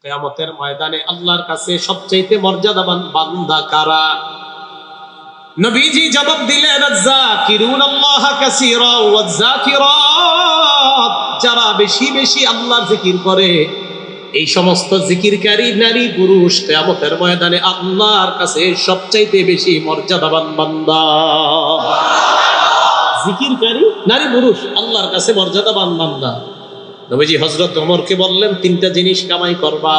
কিয়ামতের ময়দানে আল্লাহর কাছে সবচেয়ে মর্যাদাবান বান্দা কারা? নবীজি জবাব দিলেন, আয-যাকিরুনাল্লাহা কাসীরা ওয়াজ-যাকিরাত, যারা বেশি বেশি আল্লাহর জিকির করে, এই সমস্ত জিকিরকারী নারী পুরুষ কিয়ামতের ময়দানে আল্লাহর কাছে সবচেয়ে বেশি মর্যাদাবান বান্দা। জিকিরকারী নারী পুরুষ আল্লাহর কাছে মর্যাদাবান বান্দা। নবীজি হযরত ওমরকে বললেন, তিনটা জিনিস কামাই করবা।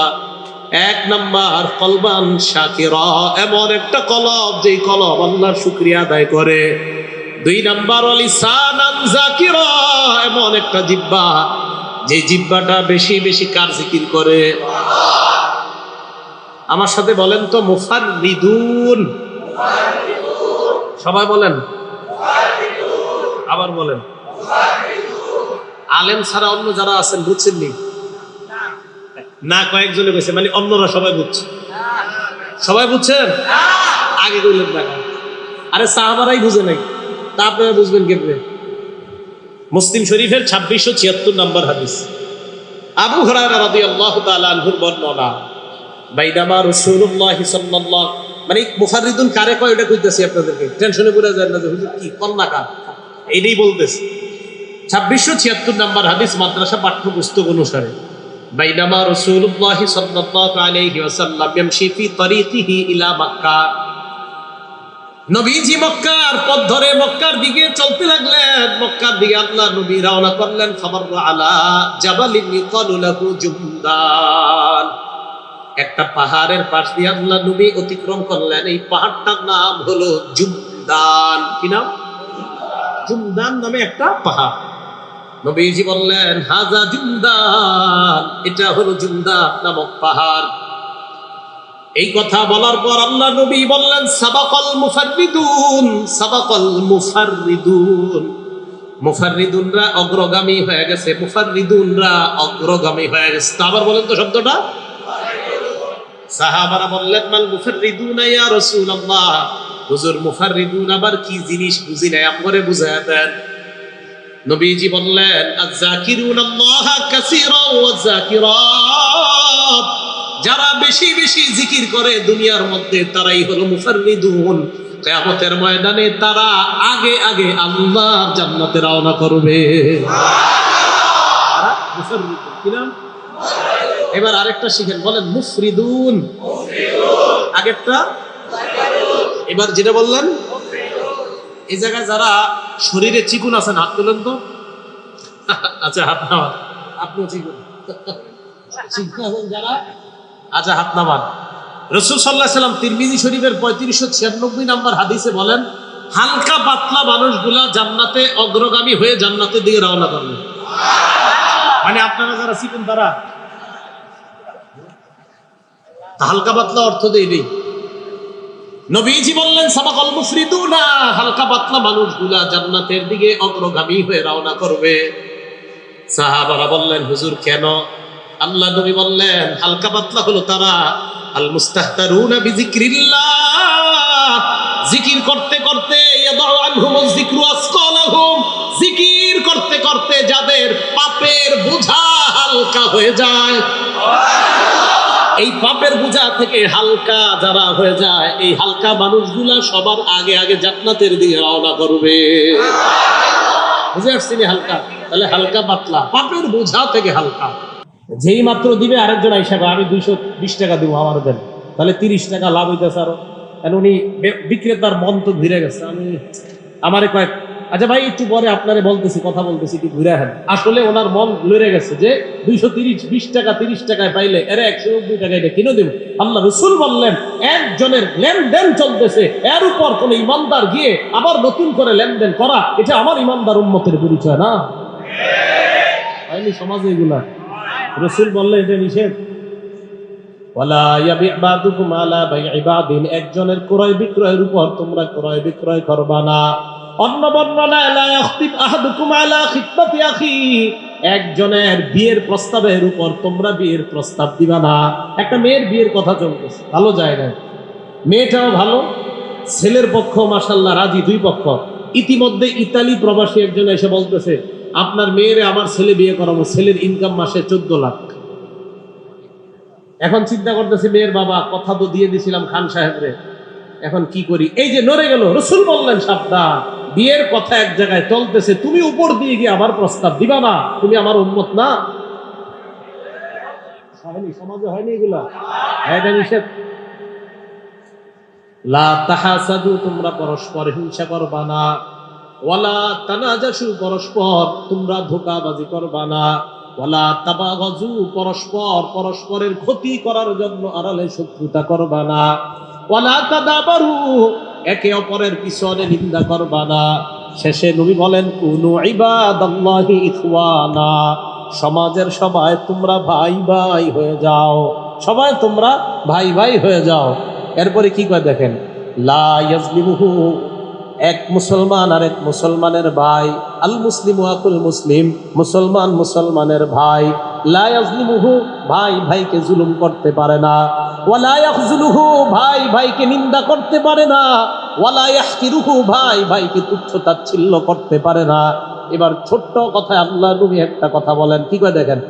এক নাম্বার, কলবান শাকিরা, এমন একটা কলব যেই কলব আল্লাহর শুকরিয়া আদায় করে। দুই নাম্বার, লিসানান যাকিরা, এমন একটা জিহ্বা যে জিহ্বাটা বেশি বেশি কার জিকির করে। আমার সাথে বলেন তো, মুফাররিদুন। সবাই বলেন, আবার বলেন। আলেম ছাড়া অন্য যারা আছেন বুঝছেননি? না, কয়েকজনে বলছে, মানে অন্যরা সবাই বুঝছে। সবাই বুঝছেন? আগে কইলেন না। আরে সাহাবারাই বুঝে নাই, তা আপনারা বুঝবেন কেমনে? মুসলিম শরীফের 2676 নম্বর হাদিস, আবু হুরায়রা রাদিয়াল্লাহু তাআলা আনহুর বর্ণনা। বাইনামা রাসূলুল্লাহ সাল্লাল্লাহু, মানে মুফাররিদুন কারে কয় এটা কইতাছি আপনাদেরকে, টেনশনে পড়ে যায় না যে হুজুর কি কন্যা কার, এইটাই বলতেছি। 2676 নম্বর হাদিস মাদ্রাসা পাঠ্যপুস্তক অনুসারে, বাইনামা রাসূলুল্লাহ সাল্লাল্লাহু আলাইহি ওয়াসাল্লাম ইয়ামশি ফি তরিকিহি ইলা মক্কা, নবীজি মক্কার পথ ধরে মক্কার দিকে চলতে লাগলেন। মক্কার দিকে আল্লাহ নবী রওনা করলেন। ফামাররা আলা জাবালিন ইউকালু লাহু জুমদান, একটা পাহাড়ের পাশ দিয়ে আল্লাহ নবী অতিক্রম করলেন। এই পাহাড়টার নাম হলো জুমদান। কি নাম? জুমদান নামে একটা পাহাড়। নবীজি বললেন, হাজা জুমদান, এটা হলো জুমদান নামক পাহাড়। এই কথা বলার পর আল্লাহ নবী বললেন, সাবাকাল মুফাররিদুন, সাবাকাল মুফাররিদুন, মুফাররিদুনরা অগ্রগামী হয়ে গেছে, মুফাররিদুনরা অগ্রগামী হয়ে গেছে। আবার বলেন তো শব্দটা। সাহাবারা বললেন, মাল মুফাররিদুনা ইয়া রাসূলুল্লাহ, হুজুর মুফাররিদুন আবার কি জিনিস বুঝি নাই, আমরে বুঝায়া দেন। নবীজি বললেন, আয-যাকিরুনাল্লাহা কাসীরা ওয়াজ-যাকিরাত, যারা বেশি বেশি জিকির করে দুনিয়ার মধ্যে তারাই হলো মুফাররিদুন। কিয়ামতের ময়দানে তারা আগে আগে আল্লাহর জান্নাতে রওনা করবে। মুফাররিদুন কি নাম? এবার আরেকটা শিখেন, বলেন মুফরিদুন। আগেরটা, এবার যেটা বললেন। এই জায়গায় যারা শরীরে চিকুন আছেন হাত তুলেন তো। আচ্ছা, হাত নামান। আপনিও চিকুন আছেন যারা, আচ্ছা হাত নামান। রাসূল সাল্লাল্লাহু আলাইহি ওয়াসাল্লাম তিরমিজি শরীফের 3596 নম্বর হাদিসে বলেন, হালকা পাতলা মানুষগুলা জান্নাতে অগ্রগামী হয়ে জান্নাতের দিকে রওনা করবে। মানে আপনারা যারা চিকুন তারা হালকা পাতলা অর্থ দেই নেই। নবীজি বললেন, সাবাকাল মুফরিদুনা, হালকা পাতলা মানুষগুলা জান্নাতের দিকে অগ্রগামী হয়ে রওনা করবে। সাহাবারা বললেন, হুজুর কেন? আল্লাহ নবী বললেন, হালকা পাতলা হলো তারা আল মুস্তাহতারুনা বিযিকরিল্লাহ, জিকির করতে করতে, ইয়াদাউ আনহুমুয যিকরু আসকালাহুম, জিকির করতে করতে যাদের পাপের বোঝা হালকা হয়ে যায়। এই পাপের বোঝা থেকে হালকা যারা হয়ে যায়, এই হালকা মানুষগুলা সবার আগে আগে জান্নাতের দিকে রওনা করবে। বুঝে আসছেন? হালকা, তাহলে হালকা পাতলা, পাপের বোঝা থেকে হালকা। যেই মাত্র দিবে আরেকজন আইসা, আমি 220 টাকা দিব, আমার দেন, তাহলে 30 টাকা লাভ হইতেছে আরো। উনি বিক্রেতার মন তো ঘুরে গেছে। আমারে কয়েক, আচ্ছা ভাই একটু পরে আপনারে বলতেছি, কথা বলতেছি, একটু ঘুরে আহেন। আসলে ওনার মন লড়ে গেছে যে 220 টাকা 30 টাকায় পাইলে এরা 190 টাকায় এটা কিনে দেব। আল্লাহ রাসূল বললেন, একজনের লেনদেন চলতেছে, এর উপর কোন ইমানদার গিয়ে আবার নতুন করে লেনদেন করা, এটা আমার ইমানদার উম্মতের পরিচয় না? হয়নি সমাজে এগুলা? রাসূল বললেন এটা নিষেধ। ওয়ালা ইয়াবি বাদুকুম আলা বাই'i বাদিন, একজনের ক্রয় বিক্রয়ের উপর তোমরা ক্রয় বিক্রয় করবা না। অন্য বর্ণনা, লা ইয়াখতিব আহাদুকুম আলা খিতবাতি আখি, একজনের বিয়ের প্রস্তাবের উপর তোমরা বিয়ের প্রস্তাব দিবা না। একটা মেয়ের বিয়ের কথা চলতেছে, ভালো জায়গায়, মেয়েটাও ভালো, ছেলের পক্ষ মাশাআল্লাহ রাজি, দুই পক্ষ। ইতিমধ্যে ইতালি প্রবাসী একজন এসে বলতেছে, আপনার মেয়েরে আমার ছেলে বিয়ে করাবো, ছেলের ইনকাম মাসে 14 লাখ। এখন চিন্তা করতেছি মেয়ের বাবা, কথা তো দিয়ে দিছিলাম খান সাহেবরে, এখন কি করি? এই যে নড়ে গেল, রসুল বললেন সাবধান, বিয়ের কথা এক জায়গায় চলতেছে, তুমি উপর দিয়ে গিয়ে আবার প্রস্তাব দিবা না, তুমি আমার উম্মত না। হয়নি, সমাজে হয়নি এগুলা, এটা নিষেধ। লা তাহাসাদু, তোমরা পরস্পর হিংসা করবা না। ওয়ালা তানাজাসু, পরস্পর তোমরা ধোঁকাবাজি করবা না। ওয়ালা তাবাগাজু, পরস্পর পরস্পরের ক্ষতি করার জন্য আড়ালে শত্রুতা করবা না। ওয়ালা তাদাবারু, একে অপরের পিছনে নিন্দা করবা না। শেষে নবী বলেন কুনু ইবাদাল্লাহি ইখওয়ানা, সমাজের সবাই তোমরা ভাই ভাই হয়ে যাও, সবাই তোমরা ভাই ভাই হয়ে যাও। এরপরে কি করে দেখেন, লা ইয়াজলিমুহু, এক মুসলমান আর এক মুসলমানের ভাই, আল মুসলিমু আকুল মুসলিম, মুসলমান মুসলমানের ভাই, লা ইয়াজলিমুহু, ভাই ভাইকে জুলুম করতে পারে না। ওয়ালা ইয়াখজুলুহু, ভাই ভাইকে নিন্দা করতে পারে না। ওয়ালা ইয়াহকিরুহু, ভাই ভাইকে তুচ্ছ তাচ্ছিল্য করতে পারে না। এবার ছোট্ট কথায় আল্লাহ নবী একটা কথা বলেন, কি করে দেখেন,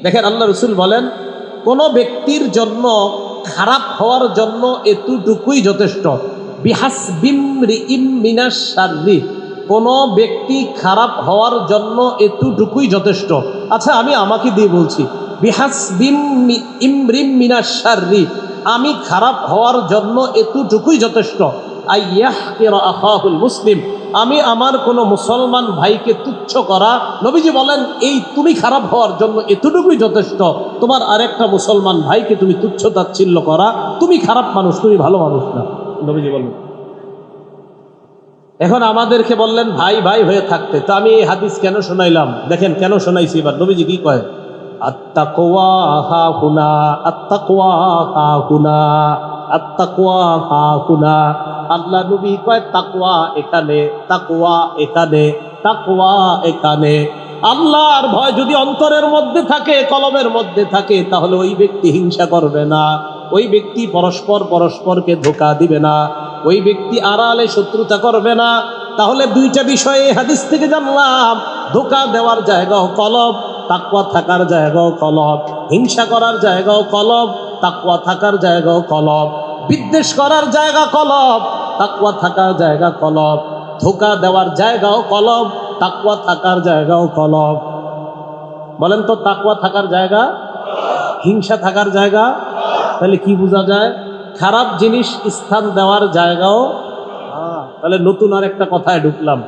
দেখেন আল্লাহ রসুল বলেন কোন ব্যক্তির জন্য খারাপ হওয়ার জন্য এতটুকুই যথেষ্ট। কোন ব্যক্তি খারাপ হওয়ার জন্য এতটুকুই যথেষ্ট। আচ্ছা, আমি আমাকে দিয়ে বলছি, আমি খারাপ হওয়ার জন্য এতটুকুই যথেষ্ট। মুসলিম, আমি আমার কোনো মুসলমান ভাইকে তুচ্ছ করা, নবীজি বলেন এই তুমি খারাপ হওয়ার জন্য এতটুকুই যথেষ্ট। তোমার আরেকটা মুসলমান ভাইকে তুমি তুচ্ছ তাচ্ছিল্য করা, তুমি খারাপ মানুষ, তুমি ভালো মানুষ না, নবীজি বললেন। এখন আমাদেরকে বললেন ভাই ভাই হয়ে থাকতে, তো আমি এই হাদিস কেন শোনাইলাম? দেখেন কেন শোনাইছি। এবার নবীজি কি কয়, আত্তাকওয়া হাহুনা, আত্তাকওয়া হাহুনা, আত্তাকওয়া হাহুনা। আল্লাহ নবী কয় তাকওয়া এখানে, তাকওয়া এখানে, তাকওয়া এখানে। আল্লাহর ভয় যদি অন্তরের মধ্যে থাকে, কলবের মধ্যে থাকে, তাহলে ওই ব্যক্তি হিংসা করবে না, ওই ব্যক্তি পরস্পর পরস্পরকে ধোঁকা দিবে না, ওই ব্যক্তি আড়ালে শত্রুতা করবে না। তাহলে দুইটা বিষয়ে হাদিস থেকে জানলাম, ধোঁকা দেওয়ার জায়গাও কলব, তাকওয়া থাকার জায়গাও কলব, হিংসা করার জায়গাও কলব, তাকওয়া থাকার জায়গাও কলব, বিদ্বেষ করার জায়গা কলব, তাকওয়া থাকার জায়গা কলব, ধোঁকা দেওয়ার জায়গাও কলব, তাকওয়া থাকার জায়গাও কলব। বলেন তো, তাকওয়া থাকার জায়গা, হিংসা থাকার জায়গা, তাহলে কি বোঝা যায়? খারাপ জিনিস স্থান দেওয়ার জায়গাও। তাহলে নতুন আর একটা কথায় ঢুকলাম,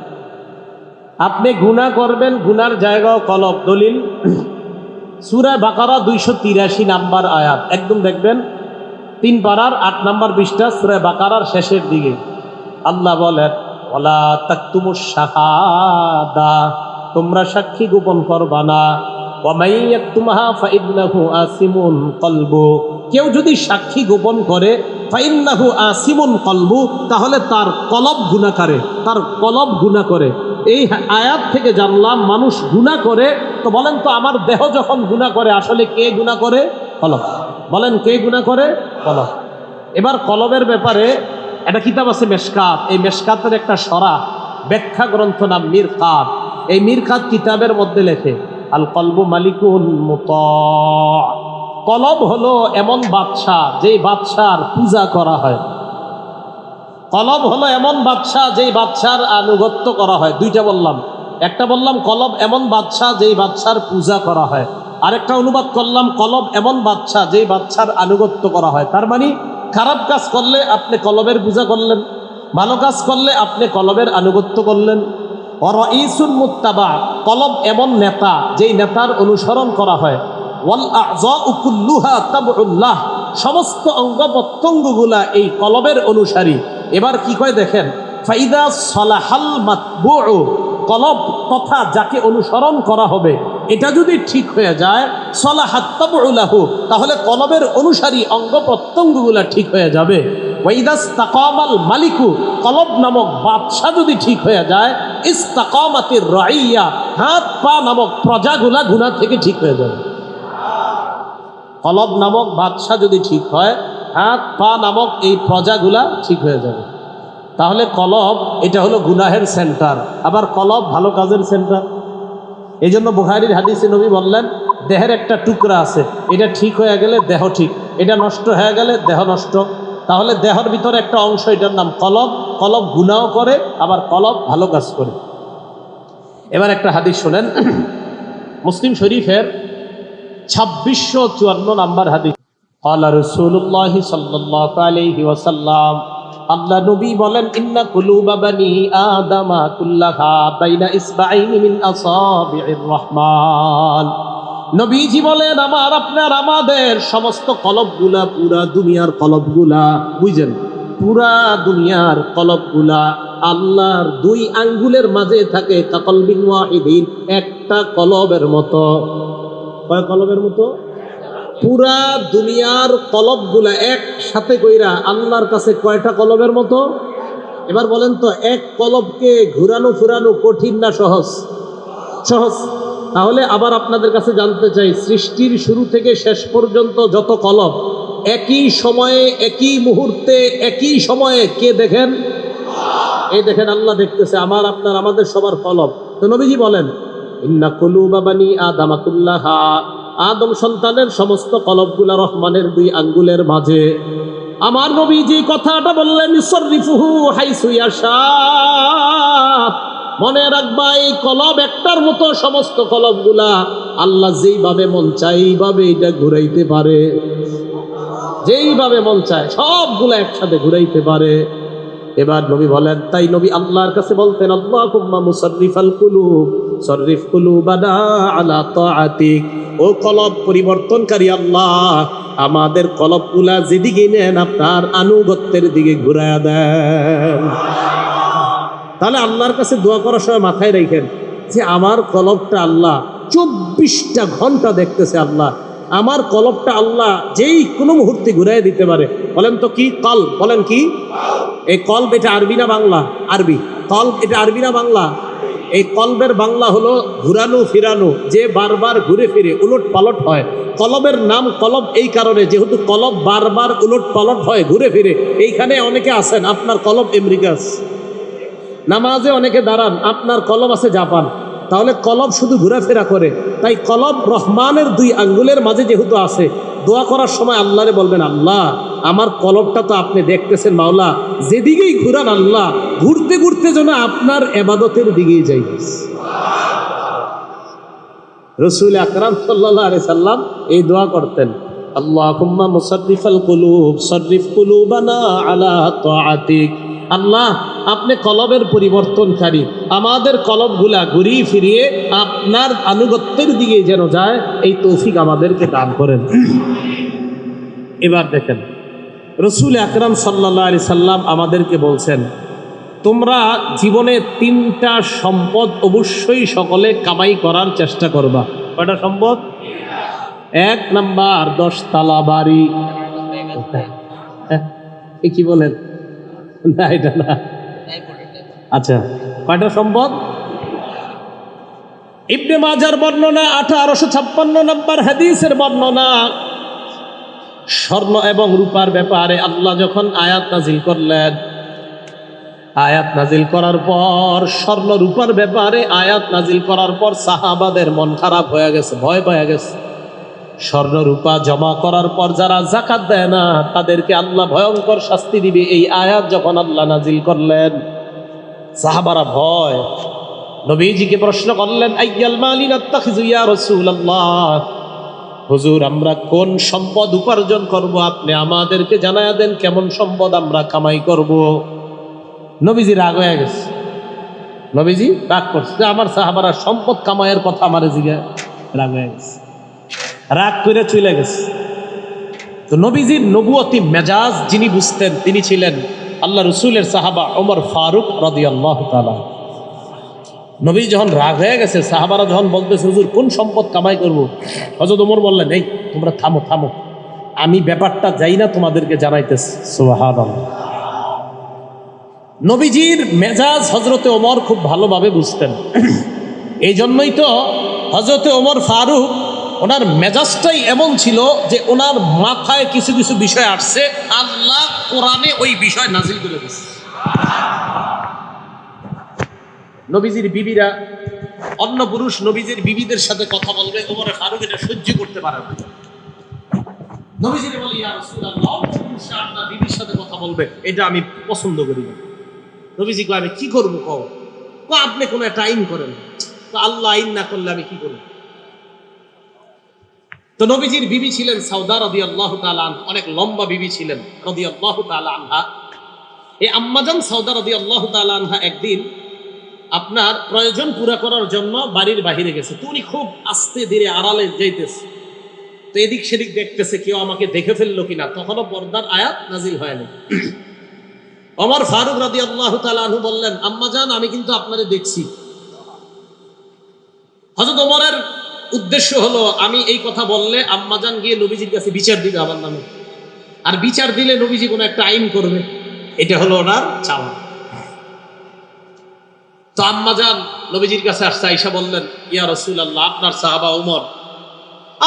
আপনি গুনাহ করবেন, গুনার জায়গাও কলব। দলিল সূরা বাকারা 283 নাম্বার আয়াত, একদম দেখবেন 3 পারার 8 নাম্বার পৃষ্ঠা, সূরা বাকারার শেষের দিকে আল্লাহ বলেন ওয়ালা তাকতুমুশ শাহাদা, তোমরা সাক্ষী গোপন করবা না। ওয়া মান ইয়াকতুমহা ফাইন্নাহু আসিমুন কলবু, কেউ যদি সাক্ষী গোপন করে, ফাইন্নাহু আসিমুন কলবু, তাহলে তার কলব গুনাহকারে, তার কলব গুনাহ করে। এই আয়াত থেকে জানলাম মানুষ গুনাহ করে। তো বলেন তো, আমার দেহ যখন গুনাহ করে, আসলে কে গুনাহ করে? কলব। বলেন কে গুনাহ করে? কলব। এবার কলবের ব্যাপারে একটা কিতাব আছে মেশকাত, এই মেশকাতের একটা সরা ব্যাখ্যা গ্রন্থ নাম মিরকাত। এই মিরকাত কিতাবের মধ্যে লেখে আল কলবু মালিকুন মুতা', কলব হলো এমন বাদশা যেই বাদশার পূজা করা হয়। কলব হলো এমন বাদশা যেই বাদশার আনুগত্য করা হয়। দুইটা বললাম, একটা বললাম কলব এমন বাদশা যেই বাদশার পূজা করা হয়, আরেকটা অনুবাদ করলাম কলব এমন বাদশা যেই বাদশার আনুগত্য করা হয়। তার মানে খারাপ কাজ করলে আপনি কলবের পূজা করলেন, ভালো কাজ করলে আপনি কলবের আনুগত্য করলেন। রাইসুন মুত্তাবা, কলব এমন নেতা যেই নেতার অনুসরণ করা হয়। ওয়াল আ'যাউ কুল্লুহা তাবউল্লাহ, সমস্ত অঙ্গ প্রত্যঙ্গগুলা এই কলবের অনুসারী। এবার কি কয় দেখেন, ফাইদা সালাহাল মাতবুউ, কলব তথা যাকে অনুসরণ করা হবে এটা যদি ঠিক হয়ে যায়, সালাহাত তাবউলাহু, তাহলে কলবের অনুসারী অঙ্গ প্রত্যঙ্গগুলা ঠিক হয়ে যাবে। ওয়াইদা ইসতাকামাল মালিকু, কলব নামক বাদশা যদি ঠিক হয়ে যায়, ইসতাকামাতির রাইয়া, হাত পা নামক প্রজাগুলা গুনাহ থেকে ঠিক হয়ে যাবে। কলব নামক বাদশা যদি ঠিক হয়, হাত পা নামক এই প্রজাগুলা ঠিক হয়ে যাবে। তাহলে কলব এটা হলো গুনাহের সেন্টার, আবার কলব ভালো কাজের সেন্টার। এই জন্য বুখারীর হাদিসে নবী বললেন, দেহের একটা টুকরা আছে, এটা ঠিক হয়ে গেলে দেহ ঠিক, এটা নষ্ট হয়ে গেলে দেহ নষ্ট। তাহলে দেহর ভিতরে একটা অংশ, এটার নাম কলব। কলব গুনাহ করে, আবার কলব ভালো কাজ করে। এবার একটা হাদিস শোনেন, মুসলিম শরীফের 2654 নাম্বার হাদিস। ক্বালা রাসূলুল্লাহ সাল্লাল্লাহু আলাইহি ওয়াসাল্লাম, আল্লাহ নবী বলেন, ইন্না কুলুবা বানি আদামা কুল্লাহা বাইনা ইসবাইনি মিন আসাবির রহমান। নবীজি বলেন, আমার আপনার আমাদের সমস্ত কলবগুলা, পুরা দুনিয়ার কলবগুলা, বুঝেন, পুরা দুনিয়ার কলবগুলা আল্লাহর 2 আঙ্গুলের মাঝে থাকে। কাকলবিন ওয়াহিদিন, একটা কলবের মতো। কয় কলবের মতো? পুরা দুনিয়ার কলবগুলা একসাথে কইরা আল্লাহর কাছে কয়টা কলবের মতো? এবার বলেন তো, এক কলবকে ঘুরানো ফুরানো কঠিন না সহজ? সহজ। তাহলে আবার আপনাদের কাছে জানতে চাই, সৃষ্টির শুরু থেকে শেষ পর্যন্ত যত কলব, একই সময়ে, একই মুহূর্তে, একই সময়ে কে দেখেন? এই দেখেন, আল্লাহ দেখতেছে আমার আপনার আমাদের সবার কলব। তো নবীজি বলেন, ইন্না কুলুবা বানি আদামা কুল্লাহা, আদম সন্তানের সমস্ত কলবগুলা রহমানের 2 আঙ্গুলের মাঝে। আমার নবী যে কথাটা বললেন, ইসরিফুহু হাইসু ইয়াশা, মনে রাখবা এই কলব একটার মতো সমস্ত কলবগুলা আল্লাহ যেইভাবে মন চায় এইভাবে এটা ঘুরাইতে পারে। যেইভাবে মন চায় সবগুলা একসাথে ঘুরাইতে পারে। এবার নবী বলেন, তাই নবী আল্লাহর কাছে বলতেন, আল্লাহুম্মা মুসাররিফাল কুলুব সররিফ কুলুবানা আলা তাআতিক। ও কলব পরিবর্তনকারী আল্লাহ, আমাদের কলবগুলা যেদিকে নেন আপনার আনুগত্যের দিকে ঘুরায়া দেন। তাহলে আল্লাহর কাছে দোয়া করার সময় মাথায় রাখেন যে আমার কলবটা আল্লাহ 24টা ঘন্টা দেখতেছে। আল্লাহ আমার কলবটা আল্লাহ যেই কোনো মুহূর্তে ঘুরাই দিতে পারে। বলেন তো কি কল? বলেন কি এই কলব? এটা আরবি না বাংলা? আরবি। কলব এটা আরবি না বাংলা? এই কলবের বাংলা হলো ঘুরানো ফিরানো, যে বারবার ঘুরে ফিরে উলট পালট হয়। কলবের নাম কলব এই কারণে, যেহেতু কলব বারবার উলট পালট হয়, ঘুরে ফিরে। এইখানে অনেকে আছেন, আপনার কলব আমেরিকাস। নামাজে অনেকে দাঁড়ান, আপনার কলব আছে জাপান। তাহলে কলব শুধু ঘোরাফেরা করে। তাই কলব রহমানের 2 আঙ্গুলের মাঝে যেহেতু আছে, দোয়া করার সময় আল্লাহরে বলবেন, আল্লাহ আমার কলবটা তো আপনি দেখতেছেন, মাওলা যেদিকেই ঘুরান আল্লাহ ঘুরতে ঘুরতে যেন আপনার ইবাদতের দিকেই যাই। রাসূল আকরাম সাল্লাল্লাহু আলাইহি সাল্লাম এই দোয়া করতেন, আল্লাহুম্মা মুসাররিফাল কুলুব সররিফ কুলুবানা আলা তাআতিক। আল্লাহ আপনি কলবের পরিবর্তনকারী, আমাদের কলবগুলা ঘুরিয়ে ফিরিয়ে আপনার আনুগত্যের দিকে যেন যায়, এই তৌফিক আমাদেরকে দান করেন। এবার দেখেন, রাসূল আকরাম সাল্লাল্লাহু আলাইহি সাল্লাম আমাদেরকে বলছেন, তোমরা জীবনে 3টা সম্পদ অবশ্যই সকলে কামাই করার চেষ্টা করবা। কয়টা সম্পদ? 1 নাম্বার 10 তলা বাড়ি। এ কি বলেন? না এটা না। আচ্ছা, কয়টা সম্পদ? ইবনে মাজার বর্ণনা 1856 নম্বর হাদিসের বর্ণনা। স্বর্ণ এবং রূপার ব্যাপারে আল্লাহ যখন আয়াত নাজিল করলেন, আয়াত নাজিল করার পর স্বর্ণ রূপার ব্যাপারে আয়াত নাজিল করার পর সাহাবাদের মন খারাপ হয়ে গেছে, ভয় পেয়ে গেছে। স্বর্ণ রূপা জমা করার পর যারা যাকাত দেয় না তাদেরকে আল্লাহ ভয়ঙ্কর শাস্তি দিবে, এই আয়াত যখন আল্লাহ নাজিল করলেন, সাহাবারা ভয়। নবীজিকে প্রশ্ন করলেন, আইয়াল মালি নাত্তাখিযু ইয়া রাসূলুল্লাহ, হুজুর আমরা কোন সম্পদ উপার্জন করব, আপনি আমাদেরকে জানায়া দেন কেমন সম্পদ আমরা কামাই করব। নবীজি রাগ হয়ে গেছে, নবীজি রাগ করছে, আমার সাহাবারা সম্পদ কামাইয়ের কথা আমারে জিজ্ঞাসা। রাগ হয়ে গেছে, রাগ করে চলে গেছে। তো নবীজির নবুয়তি মেজাজ যিনি বুঝতেন তিনি ছিলেন আল্লাহ রসুলের সাহাবা ওমর ফারুক রাদিয়াল্লাহু তাআলা। নবী যখন রাগ হয়ে গেছে, সাহাবারা যখন বলতেছে হুজুর কোন সম্পদ কামাই করব, হযরত ওমর বললেন, এই তোমরা থামো থামো, আমি ব্যাপারটা যাই না তোমাদেরকে জানাইতেছি। সুবহানাল্লাহ। নবীজির মেজাজ হযরতে ওমর খুব ভালোভাবে বুঝতেন। এই জন্যই তো হযরতে ওমর ফারুক, ওনার মেজাজটাই এমন ছিল যে ওনার মাথায় কিছু কিছু বিষয় আসছে, আল্লাহ কোরআনে ওই বিষয় নাজিল করে দিয়েছে। নবীজির বিবিরা অন্য পুরুষ নবীজির বিবিদের সাথে কথা বলবে, ওমর ফারুক এটা সহ্য করতে পারে না। নবীজি বলে, ইয়া রাসূলুল্লাহ, অন্য পুরুষ আপনার বিবির সাথে কথা বলবে, এটা আমি পছন্দ করি না। নবীজি কয়, আমি কি করব কও? আপনি কোনো একটা আইন করেন। তো আল্লাহ আইন না করলে আমি কি করব? তো নবীজির বিবি ছিলেন সাউদা রাদিয়াল্লাহু তাআলা আনহা, অনেক লম্বা বিবি ছিলেন রাদিয়াল্লাহু তাআলা আনহা। এই আম্মাজান সাউদা রাদিয়াল্লাহু তাআলা আনহা একদিন আপনার প্রয়োজন পুরা করার জন্য বাড়ির বাহিরে গেছে। তো উনি খুব আস্তে ধীরে আড়ালে যাইতেছে। তো এদিক সেদিক দেখতেছে কেউ আমাকে দেখে ফেললো কিনা। তখনও পর্দার আয়াত নাজিল হয়নি। ওমর ফারুক রাদিয়াল্লাহু তাআলা আনহু বললেন, আম্মাজান, আমি কিন্তু আপনারে দেখছি। হযরত ওমরের উদ্দেশ্য হলো, আমি এই কথা বললে আম্মাজান গিয়ে নবীজির কাছে বিচার দিবে আমার নামে, আর বিচার দিলে নবীজি কোনো একটা আইন করবে। এটা হলো ওনার চাওয়া। তো আম্মাজান নবীজির কাছে আসছে, আয়েশা বললেন, ইয়া রাসূলুল্লাহ, আপনার সাহাবা ওমর,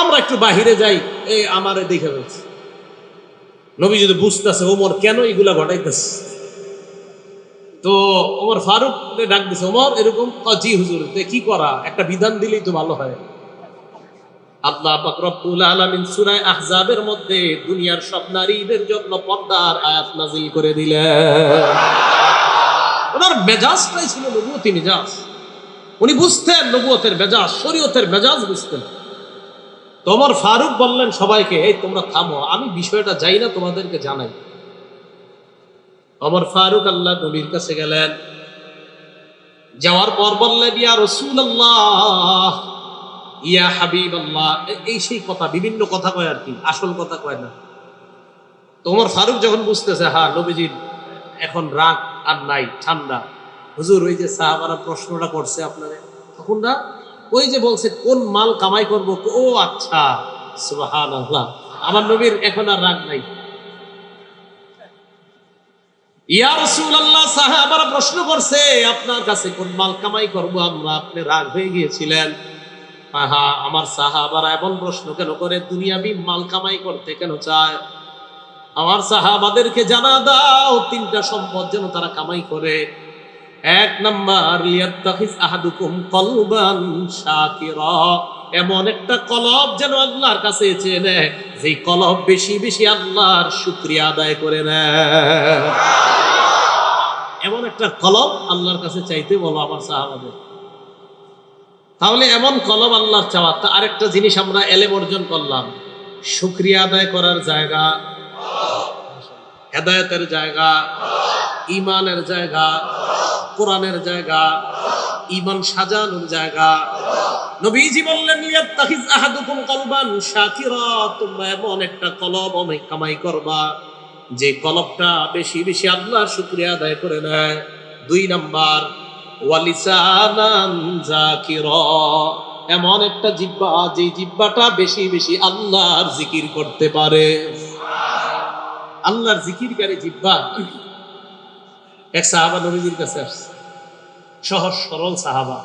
আমরা একটু বাহিরে যাই, এই আমারে দেখে ফেলছে। নবীজি তো বুঝতেছে ওমর কেন এগুলা ঘটাইতেছে। তো ওমর ফারুক ডাক দিছে, ওমর এরকম। জি হুজুর, কি করা, একটা বিধান দিলেই তো ভালো হয়। আল্লাহ পাক রব্বুল আলামিন সূরা আহজাবের মধ্যে দুনিয়ার সব নারীদের জন্য পর্দার আয়াত নাযিল করে দিলেন। ওনার মেজাজটাই ছিল নবুয়তি মেজাজ। উনি বুঝতেন নবুয়তের মেজাজ, শরীয়তের মেজাজ বুঝতেন। তো ওমর ফারুক বললেন সবাইকে, এই তোমরা থামো, আমি বিষয়টা যাই না, তোমাদেরকে জানাই। ওমর ফারুক আল্লাহ নবীর কাছে গেলেন। যাওয়ার পর বললেন, ইয়া রাসূলুল্লাহ, ইয়া হাবিবাল্লাহ, এই সেই কথা, বিভিন্ন কথা কয় আর কি, আসল কথা কয় না। তো ওমর ফারুক যখন বুঝতেছে হ্যাঁ নবীজির এখন রাগ আর নাই, ঠান্ডা, হুজুর ওই যে সাহাবারা প্রশ্নটা করছে আপনারে, তখন না ওই যে বলছে কোন মাল কামাই করব, ও আচ্ছা, সুবহানাল্লাহ, আমার নবীর এখন আর রাগ নাই। ইয়া রাসূলুল্লাহ, সাহাবারা প্রশ্ন করছে আপনার কাছে কোন মাল কামাই করব আমরা, আপনি রাগ হয়ে গিয়েছিলেন। আহা, আমার সাহাবারা এমন প্রশ্ন কেন করে, দুনিয়াবি মাল কামাই করতে কেন চায়? আমার সাহাবাদেরকে জানা দাও তিনটা সম্পদ যেন তারা কামাই করে। এক নাম্বার, লিয়াত্তাখিজ আহাদুকুম কলবান শাকিরা, এমন একটা কলব যেন আল্লাহর কাছে চেয়ে নেয়, যেই কলব বেশি বেশি আল্লাহর শুকরিয়া আদায় করে নেয়। এমন একটা কলব আল্লাহর কাছে চাইতে বলো আমার সাহাবাদের। তাহলে এমন কলব আল্লাহর চাওয়া। তা আরেকটা জিনিস আমরা এলেম অর্জন করলাম, শুকরিয়া আদায় করার জায়গা, হেদায়েতের জায়গা, ইমানের জায়গা, কোরআনের জায়গা, ইমান সাজানোর জায়গা। নবীজি বললেন, লিয়াত্তাখিজ আহাদুকুম কলবান শাকিরা, তোমরা এমন একটা কলব অনেক কামাই করবা যে কলবটা বেশি বেশি আল্লাহর শুকরিয়া আদায় করে নেয়। দুই নাম্বার, ওয়ালিসানান যাকিরা, এমন একটা জিহ্বা যে জিহ্বাটা বেশি বেশি আল্লাহর জিকির করতে পারে। আল্লাহর জিকিরকারী জিহ্বা। এক সাহাবা নবীজির কাছে আসছে, সহজ সরল সাহাবা।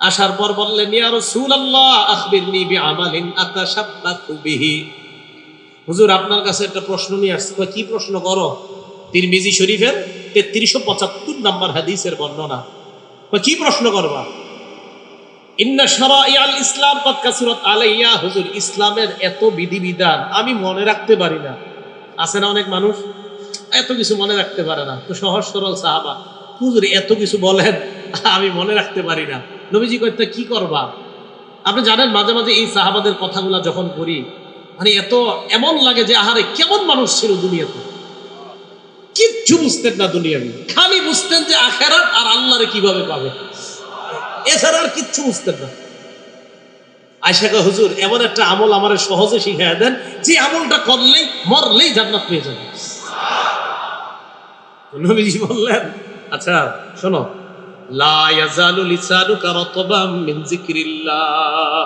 আসার পর বললেন, ইয়া রাসূলুল্লাহ, আখবিরনি বিআমালিন আতাশাব্বাহু বিহি। হুজুর আপনার কাছে একটা প্রশ্ন নিয়ে আসছে। কি প্রশ্ন করো? তিরমিজি শরীফের 3375 নম্বর হাদিসের বর্ণনা। কি প্রশ্ন করবা? ইন্না শারাইআল ইসলাম কদ কাসুরাত আলাইয়া, হুজুর ইসলামের এত বিধিবিধান আমি মনে রাখতে পারি না। আছে না অনেক মানুষ এত কিছু মনে রাখতে পারে না। তো সহজ সরল সাহাবা, হুজুর এত কিছু বলেন আমি মনে রাখতে পারি না। নবীজি কইতে, কি করবা? আপনি জানেন মাঝে মাঝে এই সাহাবাদের কথাগুলা যখন পড়ি, মানে এত এমন লাগে যে আহারে কেমন মানুষ ছিল দুনিয়াতে, কিচ্ছু বুঝতেন না দুনিয়াবি, খালি বুঝতেন যে আখিরাত আর আল্লাহরে কিভাবে পাবে, এছাড়া আর কিচ্ছু বুঝতেন না। আয়েশা কয়, হুজুর এমন একটা আমল আমারে সহজে শিখাইয়া দেন যে আমলটা করলেই মরলেই জান্নাত পেয়ে যাবে। নবীজি বললেন, আচ্ছা শোনো, লা ইয়াজালু লিসানুকা রাতবাম মিন যিকরিল্লাহ,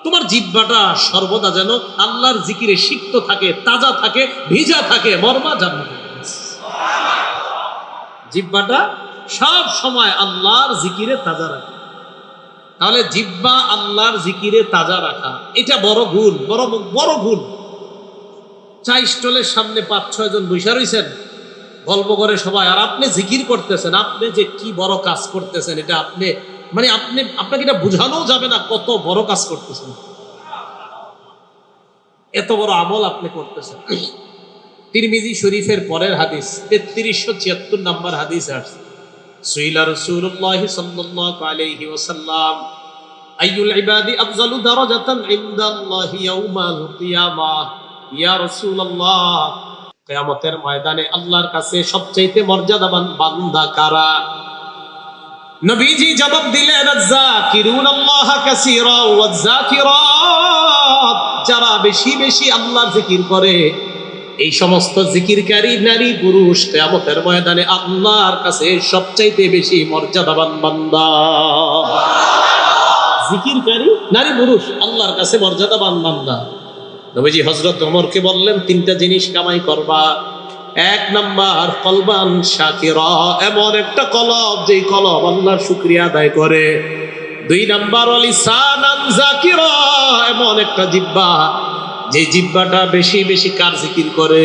তোমার জিহ্বাটা সর্বদা যেন আল্লাহর জিকিরে সিক্ত থাকে, তাজা থাকে, ভিজা থাকে, মরমা জান্নাত। জিহ্বাটা সব সময় আল্লাহর জিকিরে তাজা রাখা। তাহলে জিহ্বা আল্লাহর জিকিরে তাজা রাখা, এটা বড় গুণ, বড় গুণ। চা স্টলের সামনে 5-6 জন বসে রয়েছেন, গল্প করে সবাই, আর আপনি জিকির করতেছেন, আপনি যে কি বড় কাজ করতেছেন এটা আপনি মানে আপনাকে এটা বোঝানো যাবে না কত বড় কাজ করতেছেন, এত বড় আমল আপনি করতেছেন। তিরমিজি শরীফের পরের হাদিস 3376 নম্বর হাদিস আসছে, সুইলা রাসূলুল্লাহ সাল্লাল্লাহু আলাইহি ওয়াসাল্লাম আইয়ুল ইবাদি আফজালু দারাজাতান ইনদাল্লাহি ইয়াউমাল কিয়ামাহ, ইয়া রাসূলুল্লাহ কিয়ামতের ময়দানে আল্লাহর কাছে সবচেয়ে মর্যাদাবান বান্দা কারা? নবীজি জবাব দিলেন, আয-যাকিরুনাল্লাহা কাসীরা ওয়াজ-যাকিরাত, যারা বেশি বেশি আল্লাহর জিকির করে এই সমস্ত জিকিরকারী নারী পুরুষ কিয়ামতের ময়দানে আল্লাহর কাছে সবচাইতে বেশি মর্যাদাবান বান্দা। জিকিরকারী নারী পুরুষ আল্লাহর কাছে মর্যাদাবান বান্দা। নবীজি হযরত ওমরকে বললেন, তিনটা জিনিস কামাই করবা। এক নাম্বার কলবান শাকিরা, এমন একটা কলব যেই কলব আল্লাহর শুকরিয়া আদায় করে। দুই নাম্বার লিসানান যাকিরা, এমন একটা জিহ্বা যে জিহ্বাটা বেশি বেশি কার জিকির করে?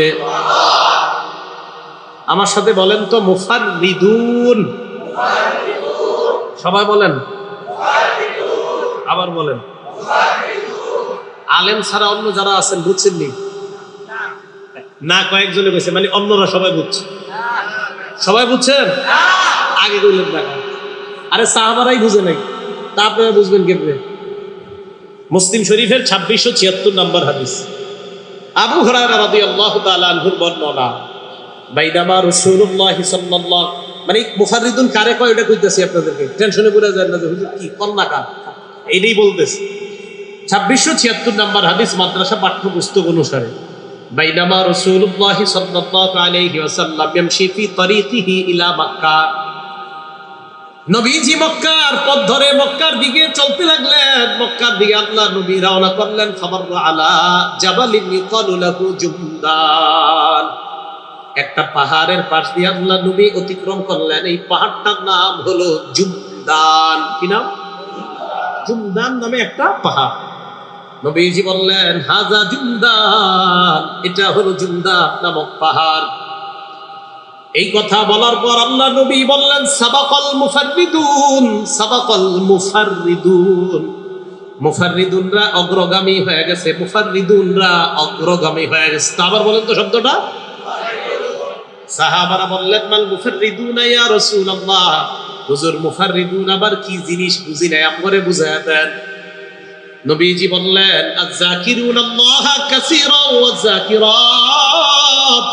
আমার সাথে বলেন তো, মুফাররিদুন। সবাই বলেন, আবার বলেন। আলেম ছাড়া অন্য যারা আছেন বুঝছেন নি? না, কয়েকজনে বলছে, মানে অন্যরা সবাই বুঝছে। সবাই বুঝছেন? আগে বললেন না, আরে সাহাবারাই বুঝে নাই, তা আপনারা বুঝবেন কেমনে? মুসলিম শরীফের 2676 নম্বর হাদিস, আবু হুরায়রা রাদিয়াল্লাহু তাআলা আনহুর বর্ণনা, বাইনামা রাসূলুল্লাহ সাল্লাল্লাহু, মানে মুফাররিদুন কারে কয় এটা কইতাছি আপনাদেরকে, টেনশনে পড়ে যায় না যে হুজুর কি কন্যা কার, এইটাই বলতেছে। 2676 নম্বর হাদিস মাদ্রাসা পাঠ্যপুস্তক অনুসারে, বাইনামা রাসূলুল্লাহ সাল্লাল্লাহু আলাইহি ওয়াসাল্লাম ইয়ামশি ফি তরিকিহি ইলা মক্কা, নবীজি মক্কার পথ ধরে মক্কার দিকে চলতে লাগলেন। মক্কার দিকে আল্লাহ নবী রওনা করলেন। খবর আলা জাবালিন ইউকালু লাহু জুমদান, একটা পাহাড়ের পাশ দিয়ে আল্লাহ নবী অতিক্রম করলেন। এই পাহাড়টার নাম হলো জুমদান। কি নাম? জুমদান নামে একটা পাহাড়। নবীজি বললেন, হাজা জুমদান, এটা হলো জুমদান নামক পাহাড়। এই কথা বলার পর আল্লাহ নবী বললেন, সাবাকাল মুফাররিদুন, সাবাকাল মুফাররিদুন, মুফাররিদুনরা অগ্রগামী হয়ে গেছে, মুফাররিদুনরা অগ্রগামী হয়ে গেছে। আবার বলেন তো শব্দটা। সাহাবারা বললেন, মাল মুফাররিদুনা ইয়া রাসূলুল্লাহ, হুজুর মুফাররিদুন আবার কি জিনিস বুঝি নাই, আমরে বুঝায়া দেন। নবীজি বললেন, আয-যাকিরুনাল্লাহা কাসীরা ওয়াজ-যাকিরাত,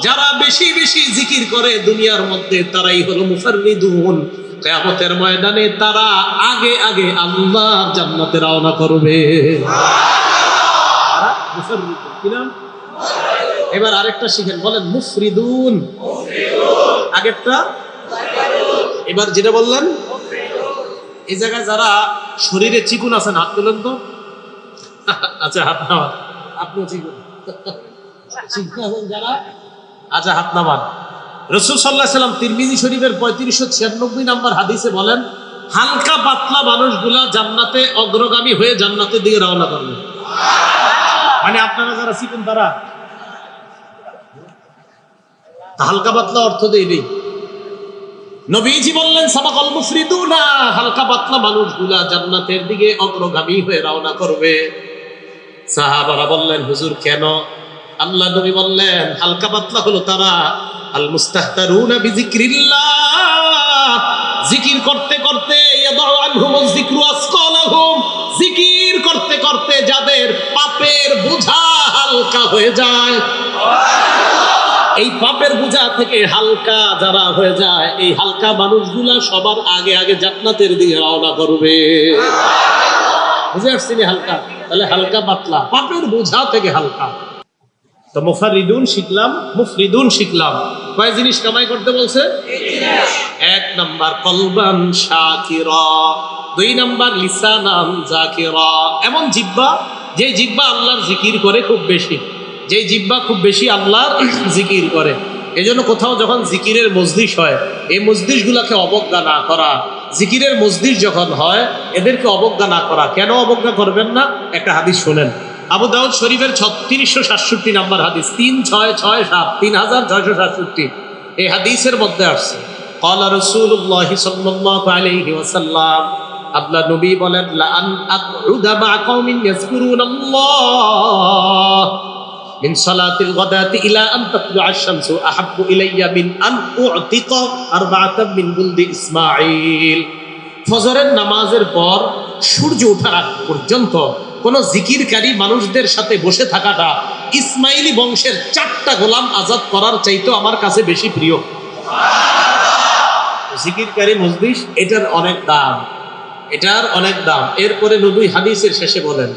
যারা বেশি বেশি জিকির করে দুনিয়ার মধ্যে তারাই হলো মুফাররিদুন। কিয়ামতের ময়দানে তারা আগে আগে আল্লাহর জান্নাতে রওনা করবে। মুফাররিদুন কি নাম? এবার আরেকটা শিখেন, বলেন মুফরিদুন। আগেরটা, এবার যেটা বললেন। এই জায়গায় যারা শরীরে চিকুন আছেন হাত তুলেন তো। আচ্ছা, হাত নামান। আপনিও চিকুন আছেন যারা, আচ্ছা হাত নামান। রাসূল সাল্লাল্লাহু আলাইহি সাল্লাম তিরমিজি শরীফের 3596 নম্বর হাদিসে বলেন, হালকা পাতলা মানুষগুলা জান্নাতে অগ্রগামী হয়ে জান্নাতের দিকে রওনা করবে। মানে আপনারা যারা চিকুন তারা, হালকা পাতলা অর্থ দেই নেই। নবীজি বললেন, সাবাকাল মুফরিদুনা, হালকা পাতলা মানুষগুলা জান্নাতের দিকে অগ্রগামী হয়ে রওনা করবে। সাহাবারা বললেন, হুজুর কেন? আল্লাহ নবী বললেন, হালকা পাতলা হলো তারা আল মুস্তাহতারুনা বিযিকরিল্লাহ, জিকির করতে করতে, ইয়াদাউ আনহুমুয যিকরু আসকালাহুম, জিকির করতে করতে যাদের পাপের বোঝা হালকা হয়ে যায়। এই পাপের বোঝা থেকে হালকা যারা হয়ে যায়, এই হালকা মানুষগুলা সবার আগে আগে জান্নাতের দিকে রওনা করবে। বুঝে আসছি না? হালকা, তাহলে হালকা পাতলা, পাপের বোঝা থেকে হালকা। তো মুফাররিদুন শিখলাম, মুফরিদুন শিখলাম। কয় জিনিস কামাই করতে বলছে? এক নাম্বার কলবান শাকিরা, দুই নাম্বার লিসানান যাকিরা, এমন জিহ্বা যে জিহ্বা আল্লাহর জিকির করে খুব বেশি, যে জিহ্বা খুব বেশি আল্লাহর জিকির করে। এই জন্য কোথাও যখন জিকিরের মজলিস হয়, এই মজলিসগুলোকে অবজ্ঞা না করা। জিকিরের মজলিস যখন হয় এদেরকে অবজ্ঞা না করা। কেন অবজ্ঞা করবেন না? একটা হাদিস শোনেন, আবু দাউদ শরীফের 3667 নম্বর হাদিস, 3667, 3667, এই হাদিসের মধ্যে আসছে, قال رسول الله صلى الله عليه وسلم আল্লাহ নবী বলেন লা আন আকউদা মা কওমিন ইয়াযকুরুনাল্লাহ মিন সালাতিল গাদাতি ইলা আন তাতলুআ আশ-শামসু আহাব্বু ইলাইয়া মিন আন উ'তিকা আরবাআতাম মিন বুলদি ইসমাঈল। ফজরের নামাজের পর সূর্য ওঠার আগ পর্যন্ত কোন জিকিরকারী মানুষদের সাথে বসে থাকাটা ইসমাইলি বংশের 4টা গোলাম আজাদ করার চাইতে আমার কাছে বেশি প্রিয়। জিকিরকারী মজলিস এটার অনেক দাম, এটার অনেক দাম। এরপরে নবী হাদিসের শেষে বলেন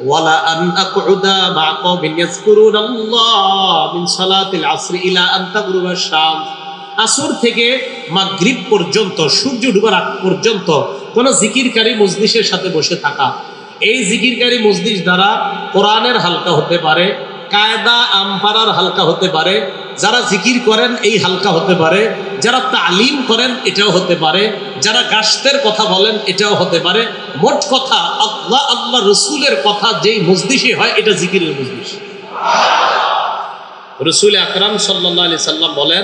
ওয়ালা আন আকউদা মা কওমিন ইয়াযকুরুনাল্লাহ মিন সালাতিল আসর ইলা আন তাগরুবা শামস। আসর থেকে মাগরিব পর্যন্ত, সূর্য ডুবার আগ পর্যন্ত কোন জিকিরকারী মজলিসের সাথে বসে থাকা। এই জিকিরকারী মজলিস দ্বারা কোরআনের হালকা হতে পারে, কায়দা আমপারার হালকা হতে পারে, যারা জিকির করেন এই হালকা হতে পারে, যারা তালিম করেন এটাও হতে পারে, যারা গাশতের কথা বলেন এটাও হতে পারে। মোট কথা আল্লাহ রসুলের কথা যেই মজলিসে হয় এটা জিকিরের মজলিস। রসুল আকরাম সাল্লাল্লাহু আলাইহি সাল্লাম বলেন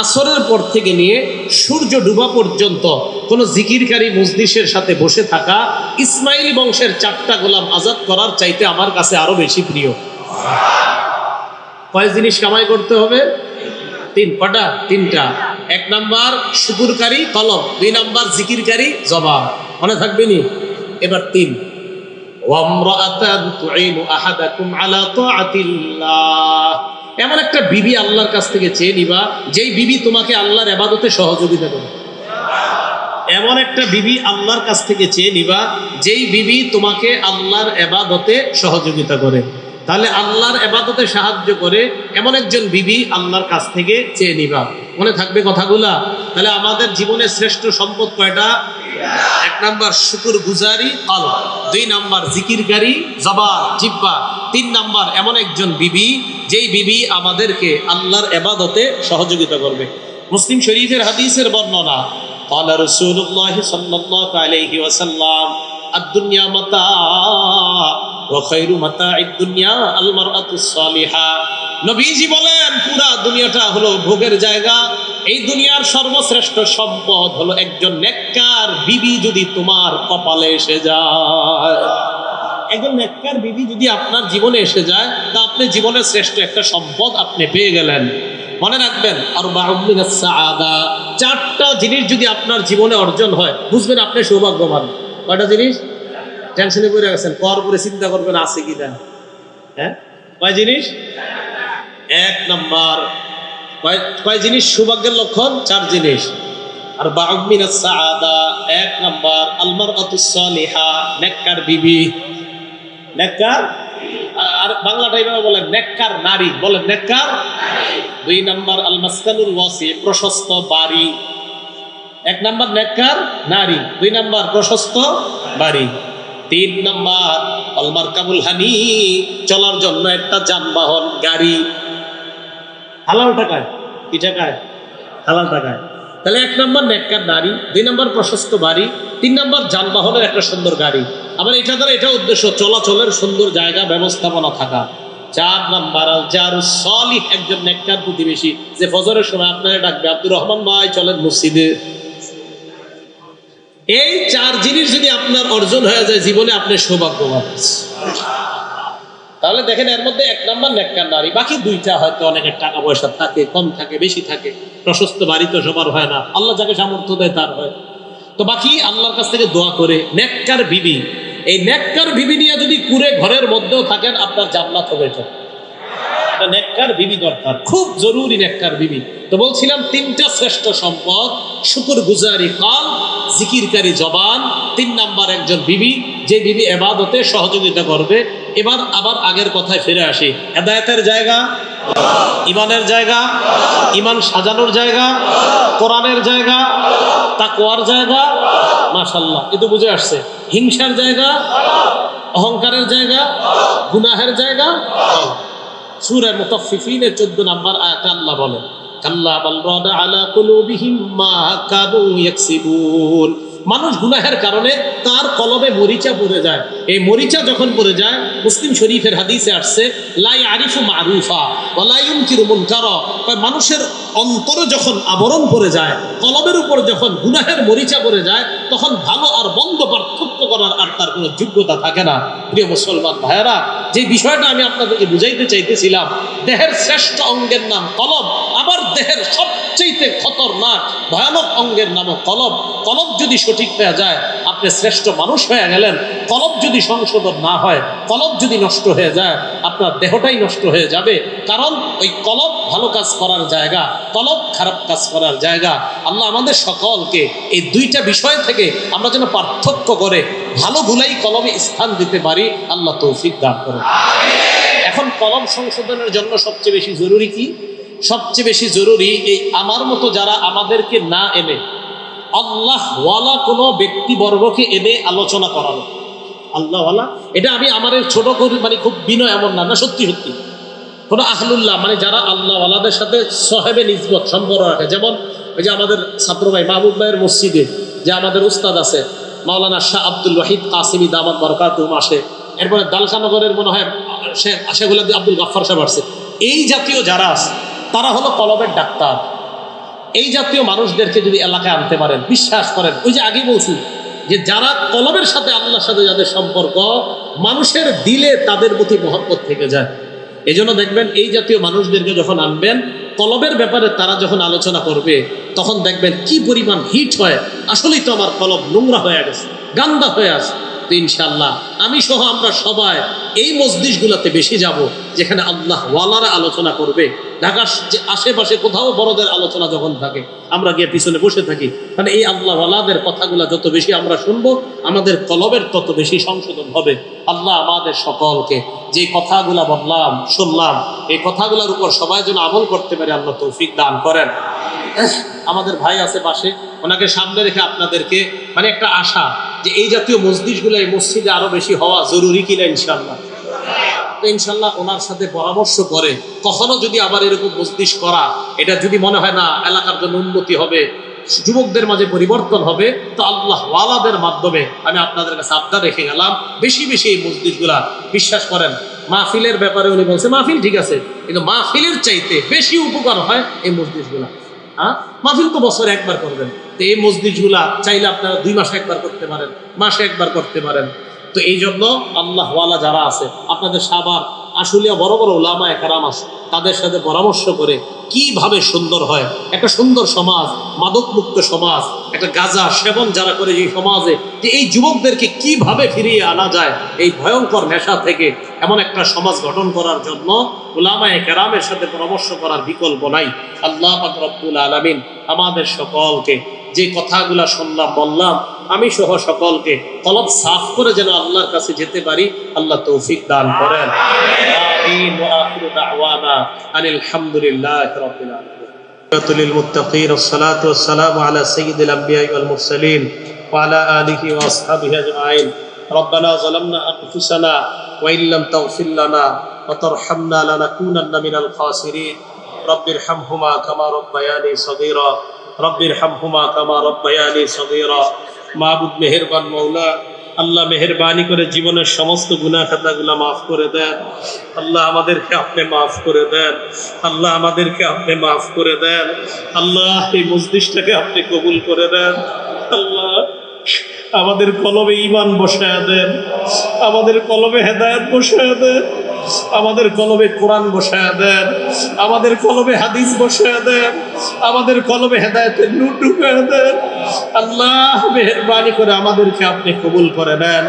আসরের পর থেকে নিয়ে সূর্য ডুবা পর্যন্ত কোন জিকিরকারী মজলিসের সাথে বসে থাকা ইসমাইলি বংশের 4টা গোলাম আজাদ করার চাইতে আমার কাছে আরো বেশি প্রিয়। কয় জিনিস কামাই করতে হবে? 3টা। 1 নাম্বার শুকুরকারী কলম, 2 নাম্বার জিকিরকারী জবান। মনে থাকবে নি? এবার 3 ওয়ামরাআতান তুঈনু আহাদাকুম আলা তাআতিল্লাহ। এমন একটা বিবি আল্লাহর কাছ থেকে চেয়ে নিবা যেই বিবি তোমাকে আল্লাহর ইবাদতে সহযোগিতা করে। এমন একটা বিবি আল্লাহর কাছ থেকে চেয়ে নিবা যেই বিবি তোমাকে আল্লাহর ইবাদতে সহযোগিতা করে। তাহলে আল্লাহর ইবাদতে সাহায্য করে এমন একজন বিবি আল্লাহর কাছ থেকে চেয়ে নিবা। মনে থাকবে কথাগুলা? তাহলে আমাদের জীবনের শ্রেষ্ঠ সম্পদ কয়টা? 1 নাম্বার শুকর গুজারি কলব, 2 নাম্বার জিকিরকারী জবান জিহ্বা, 3 নাম্বার এমন একজন বিবি যেই বিবি আমাদেরকে আল্লাহর ইবাদতে সহযোগিতা করবে। মুসলিম শরীফের হাদিসের বর্ণনা قال رسول الله صلى الله عليه وسلم الدنيا متاع وخير متاع الدنيا المرأة الصالحة। নবীজি বলেন পুরা দুনিয়াটা হলো ভোগের জায়গা, এই দুনিয়ার সর্বশ্রেষ্ঠ সম্পদ হলো একজন নেককার বিবি যদি তোমার কপালে এসে যায়। একজন নেককার বিবি যদি আপনার জীবনে এসে যায় তা আপনি জীবনের শ্রেষ্ঠ একটা সম্পদ আপনি পেয়ে গেলেন। মনে রাখবেন আরবাউম মিনাস সাআদা, 4টা জিনিস যদি আপনার জীবনে অর্জন হয় বুঝবেন আপনি সৌভাগ্যবান। কয়টা জিনিস? টেনশনে পড়ে গেছেন, কর করে চিন্তা করবেন আছে কিনা। হ্যাঁ, কয় জিনিস? 1 নাম্বার কয় জিনিস সৌভাগ্যের লক্ষণ? 4 জিনিস। আরবাউম মিনাস সাআদা 1 নাম্বার আল মারআতুস সালিহা, নেককার বিবি। নেককার আর বাংলাটা এইভাবে বলেন নেককার নারী, বলেন নেককার। 2 নাম্বার আল মাসকানুল ওয়াসি, প্রশস্ত বাড়ি। 1 নাম্বার নেককার নারী, 2 নাম্বার প্রশস্ত বাড়ি, 3 নাম্বার আল মারকাবুল হানি, চলার জন্য একটা যানবাহন গাড়ি হালাল টাকায়। কি টাকায়? হালাল টাকায়। তাহলে 1 নাম্বার নেককার নারী, 2 নাম্বার প্রশস্ত বাড়ি, 3 নাম্বার যানবাহনের একটা সুন্দর গাড়ি। আবার এটা দ্বারা এটা উদ্দেশ্য চলাচলের সুন্দর জায়গা ব্যবস্থাপনা থাকা। 4 নাম্বার আল জারুস সালিহ, একজন নেককার প্রতিবেশী যে ফজরের সময় আপনারা ডাকবে আব্দুর রহমান ভাই চলেন মসজিদে। এই 4 জিনিস যদি আপনার অর্জন হয়ে যায় জীবনে আপনি সৌভাগ্যবান। তাহলে দেখেন এর মধ্যে 1 নাম্বার নেককার নারী, বাকি 2টা হয়তো অনেকের টাকা পয়সা থাকে, কম থাকে, বেশি থাকে। প্রশস্ত বাড়ি তো সবার হয় না, আল্লাহ যাকে সামর্থ্য দেয় তার হয়। তো বাকি আল্লাহর কাছ থেকে দোয়া করে নেককার বিবি, এই নেককার বিবি নিয়ে যদি কুড়ে ঘরের মধ্যেও থাকেন আপনার জান্নাত হবে। এটা নেককার বিবি দরকার, খুব জরুরি নেককার বিবি। তো বলছিলাম 3টা শ্রেষ্ঠ সম্পদ, শুকর গুজারি কাল, জিকিরকারী জবান, 3 নাম্বার একজন বিবি যে বিবি ইবাদতে সহযোগিতা করবে। এবার আবার আগের কথায় ফিরে আসি, হেদায়েতের জায়গা, ইমানের জায়গা, ইমান সাজানোর জায়গা, কোরআনের জায়গা, তাকওয়ার জায়গা, মাশাআল্লাহ এ তো বুঝে আসছে। হিংসার জায়গা, অহংকারের জায়গা, গুনাহের জায়গা। সূরা মুতাফফিফিনের 14 নাম্বার আয়াতে আল্লাহ বলেন কাল্লা বাল রানা আলা কুলুবিহিম মা কানু ইয়াকসিবুন। মানুষ গুনাহের কারণে তার কলবে মরিচা পড়ে যায়। এই মরিচা যখন পড়ে যায়, মুসলিম শরীফের হাদিসে আসছে, লা ইয়ারিফু মারুফা ওয়া লা ইউনকিরু মুনকারা, মানুষের অন্তরে যখন আবরণ পড়ে যায়, কলবের উপর যখন গুনাহের মরিচা পড়ে যায়, তখন ভালো আর মন্দ পার্থক্য করার আর তার কোনো যোগ্যতা থাকে না। প্রিয় মুসলমান ভাইয়েরা, যে বিষয়টা আমি আপনাদেরকে বুঝাইতে চাইতেছিলাম, দেহের শ্রেষ্ঠ অঙ্গের নাম কলব, আবার দেহের সবচেয়ে খতরনাক ভয়ানক অঙ্গের নাম কলব। কলব যদি সঠিক হয়ে যায়, আপনি শ্রেষ্ঠ মানুষ হয়ে গেলেন। কলব যদি সংশোধন না হয়, কলব যদি নষ্ট হয়ে যায়, আপনার দেহটাই নষ্ট হয়ে যাবে। কারণ ওই কলব ভালো কাজ করার জায়গা, কলব খারাপ কাজ করার জায়গা। আল্লাহ আমাদের সকলকে এই দুইটা বিষয় থেকে আমরা যেন পার্থক্য করে ভালো ভুলাই কলমে স্থান দিতে পারি, আল্লাহ তৌফিক দান করে। এখন কলম সংশোধনের জন্য সবচেয়ে বেশি জরুরি কি? সবচেয়ে বেশি জরুরি এই আমার মতো যারা আমাদেরকে না এনে আল্লাহওয়ালা কোনো ব্যক্তিবর্গকে এনে আলোচনা করানো। আল্লাহওয়ালা, এটা আমি আমার ছোট করে মানে খুব বিনয় এমন না, সত্যি সত্যি কোনো আহলুল্লাহ মানে যারা আল্লাহওয়ালাদের সাথে সাহেবে নিসবত সম্পর্ক রাখে। যেমন ওই যে আমাদের ছাত্র ভাই মাহবুব ভাইয়ের মসজিদে যে আমাদের উস্তাদ আছে মাওলানা শাহ আব্দুল ওয়াহিদ কাসিমি দামাত বরকাতুহুম আসে, এরপরে দালখানগরের মনে হয় শেখুল আব্দুল গাফফার সাহেব আসছে। এই জাতীয় যারা আছে তারা হলো কলবের ডাক্তার। এই জাতীয় মানুষদেরকে যদি এলাকায় আনতে পারেন, বিশ্বাস করেন, ওই যে আগে বলছি যে যারা কলবের সাথে আল্লাহর সাথে যাদের সম্পর্ক, মানুষের দিলে তাদের প্রতি মহব্বত থেকে যায়। এই জন্য দেখবেন এই জাতীয় মানুষদেরকে যখন আনবেন, কলবের ব্যাপারে তারা যখন আলোচনা করবে, তখন দেখবেন কি পরিমাণ হিট হয়। আসলেই তো আমার কলব নোংরা হয়ে গেছে, গান্দা হয়ে আছে। তো ইনশাল্লাহ আমি সহ আমরা সবাই এই মসজিদগুলোতে বেশি যাব যেখানে আল্লাহ ওয়ালারা আলোচনা করবে। ঢাকার যে আশেপাশে কোথাও বড়দের আলোচনা যখন থাকে, আমরা গিয়ে পিছনে বসে থাকি। মানে এই আল্লাহ ওয়ালাদের কথাগুলো যত বেশি আমরা শুনবো, আমাদের কলবের তত বেশি সংশোধন হবে। আল্লাহ আমাদের সকলকে যে কথাগুলা বললাম শুনলাম, এই কথাগুলোর উপর সবাই যেন আমল করতে পারে, আল্লাহ তৌফিক দান করেন। আমাদের ভাই আছে পাশে, ওনাকে সামনে রেখে আপনাদেরকে মানে একটা আশা যে এই জাতীয় মসজিদগুলো এই মসজিদে আরো বেশি হওয়া জরুরি কিনা ইনশাল্লাহ। তো ইনশাল্লাহ ওনার সাথে পরামর্শ করে কখনো যদি আবার এরকম মসজিদ করা, এটা যদি মনে হয় না এলাকার জন্য উন্নতি হবে, যুবকদের মাঝে পরিবর্তন হবে, তো আল্লাহ ওয়ালাদের মাধ্যমে আমি আপনাদের কাছে আবদার রেখে গেলাম বেশি বেশি এই মসজিদগুলা। বিশ্বাস করেন, মাহফিলের ব্যাপারে উনি বলছে মাহফিল ঠিক আছে, কিন্তু মাহফিলের চাইতে বেশি উপকার হয় এই মসজিদগুলা। হ্যাঁ, মাহফিল তো বছরে একবার করবেন, তো এই মসজিদগুলা চাইলে আপনারা 2 মাসে একবার করতে পারেন, মাসে একবার করতে পারেন। তো এই জন্য আল্লাহ ওয়ালা যারা আছে আপনাদের সাবার আশুলিয়া বড় বড় ওলামায়ে কেরাম আছে, তাদের সাথে পরামর্শ করে কিভাবে সুন্দর হয় একটা সুন্দর সমাজ, মাদক মুক্ত সমাজ, একটা গাঁজা সেবন যারা করে এই সমাজে, যে এই যুবকদেরকে কিভাবে ফিরিয়ে আনা যায় এই ভয়ঙ্কর নেশা থেকে, এমন একটা সমাজ গঠন করার জন্য উলামায়ে কেরামের সাথে পরামর্শ করার বিকল্প নাই। আল্লাহ পাক রব্বুল আলামিন আমাদের সকলকে যে কথাগুলা শুনলাম বললাম, আমি সহ সকলকে কলব সাফ করে যেন আল্লাহর কাছে যেতে পারি, আল্লাহ তৌফিক দান করেন। আমিন ওয়া আখিরু দাওয়ানা আনিল হামদুলিল্লাহি রাব্বিল আলামিন। লিল মুত্তাকিন ওয়াসসালাতু ওয়াসসালামু আলা সাইয়্যিদিল আমবিয়াই ওয়াল মুরসালিন ওয়া আলা আলিহি ওয়া আসহাবিহি আজমাইন। রব্বানা যালামনা আনফুসানা ওয়া ইল্লাম তাগফির লানা ওয়া তারহামনা লানাকুনান্না মিনাল খাসিরিন। রব্বিরহামহুমা কামা রাব্বায়ানি সগীরা, রব্বিরহামহুমা কামা রাব্বায়ানি সগীরা। মাবুদ মেহেরবান মওলা, আল্লাহ মেহেরবানি করে জীবনের সমস্ত গুনাহ খাতাগুলো মাফ করে দেন। আল্লাহ আমাদেরকে আপনি মাফ করে দেন, আল্লাহ আমাদেরকে আপনি মাফ করে দেন। আল্লাহ এই মজলিসটাকে আপনি কবুল করে দেন। আল্লাহ আমাদের কলবে ঈমান বসায়া দেন, আমাদের কলবে হেদায়েত বসায়া দেন, আমাদের কলবে কোরআন বসায়া দেন, আমাদের কলবে হাদিস বসায়া দেন, আমাদের কলবে হেদায়েতের নূর ঢুকায়া দেন। আল্লাহ মেহেরবানি করে আমাদেরকে আপনি কবুল করে নেন।